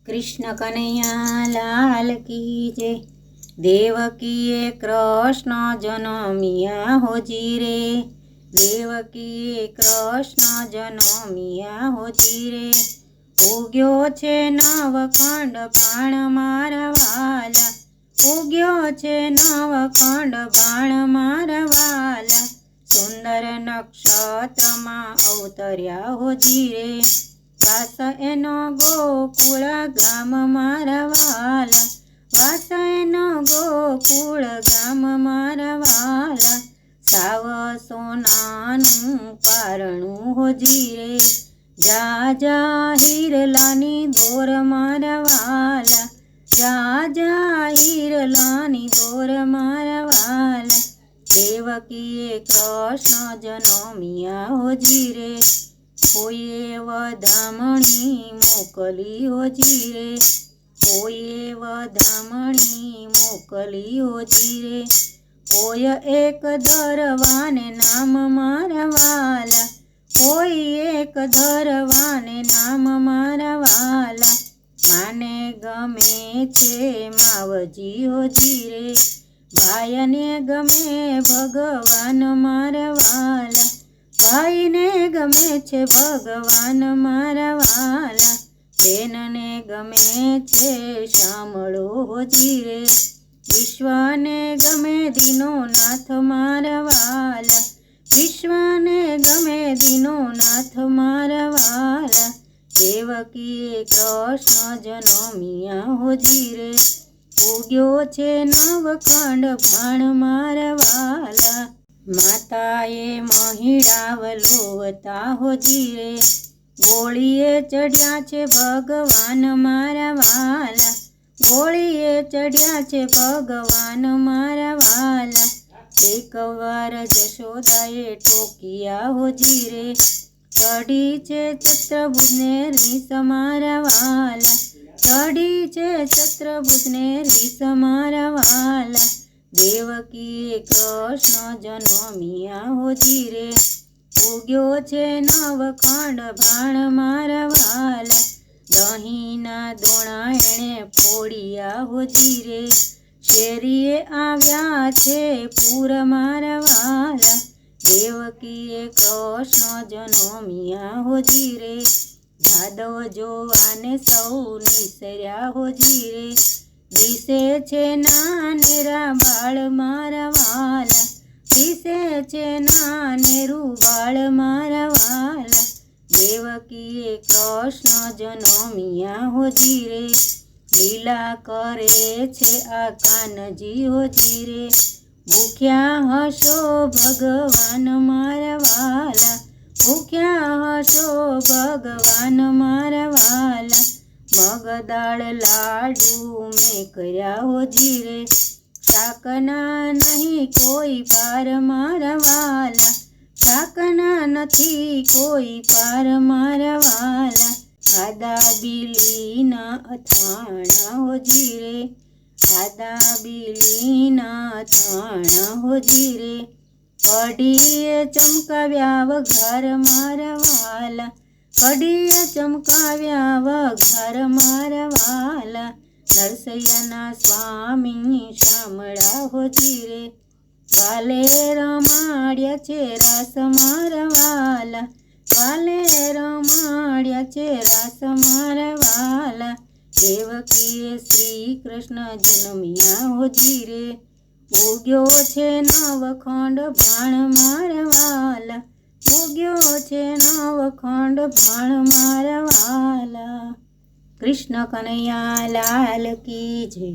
कृष्ण कन्हैया लाल की जय। देवकीए कृष्ण जनमिया होजी रे, देवकीए कृष्ण जनमिया होजी रे। उग्यो छे नवखंड बाण मारा वाला, उग्यो छे नवखंड बाण मारा वाला। सुंदर नक्षत्र मां अवतर्या होजी रे, वास एनो गोकुळ गाम मारा वाला, वास एनो गोकुळ गाम मारा वाला। साव सोनानु पारणु होजी रे, जा जा हिरलानी दोर मारा वाला, जा जा हिरलानी दोर मारा वाला। देवकीए कृष्ण जनमिया होजी रे, कोઈએ वधामणी मोकली होजी रे, कोઈએ वधामणी मोकली होजी रे। कोई एक धरवाने नाम मारा वाला, कोई एक धरवाने नाम मारा वाला। माने गमे छे मावजी होजी रे, भाईने गमे भगवान मारा वाला, भाई ने गमे छे भगवान मारा वाला। बेन ने गमे छे शामळो होजी रे, विश्व ने गमे दीनोनाथ मारा वाला, विश्व ने गमे दीनोनाथ मारा वाला। देवकीए कृष्ण जनमिया होजी रे, उग्यो छे नवखंड बाण मारा वाला। माताए महिड़ावलोवता होजी रे, गोळीए चढ़्या छे भगवान मारा वाला, गोळीए चढ़्या छे भगवान मारा वाला। एक वार जशोदाए टोकिया होजी रे, चढ़ी छे चत्रभुज ने रीस मारा वाला, चढ़ी छे चत्रभुज ने रीस मारा वाला। देवकीए कृष्ण जनमिया होजी रे, उग्यो छे नवखंड बाण मारा वाला। दहीना दोणा एणे फोड़िया होजी रे, शेरीए आव्या छे पूर मारा वाला। देवकीए कृष्ण जनमिया होजी रे, भादव जोवाने सौ निसर्या होजी रे। दिसे छे नानेरा बाळ मारा वाला, दिसे छे नानेरू बाळ मारा वाला। देवकीए कृष्ण जनमिया होजी रे, लीला करे छे आ कानजी होजी रे। भूख्या हशो भगवान मारा वाला, भूख्या हशो भगवान मारा वाला। मगदाळ लाडू में कर्या होजी रे, शाकना नहीं कोई पार मारा वाला, शाकना नथी कोई पार मारा वाला। आदा बीलीना अथाणा होजी रे, आदा बीलीना अथाणा होजी रे। कढ़ीए चमकाव्या वघार मारा वाला, कढ़ीए चमकाव्या वघार मारा वाला। नरसैयाना स्वामी शामळा होजी रे, वाले रमाड्या छे रास मारा वाला, वाले रमाड्या छे रास मारा वाला। देवकीए श्री कृष्ण जनमिया होजी रे, उग्यो छे नवखंड बाण मारा वाला, उग्यो छे नवखंड बाण मारा वाला। कृष्ण कन्हैया लाल की जय।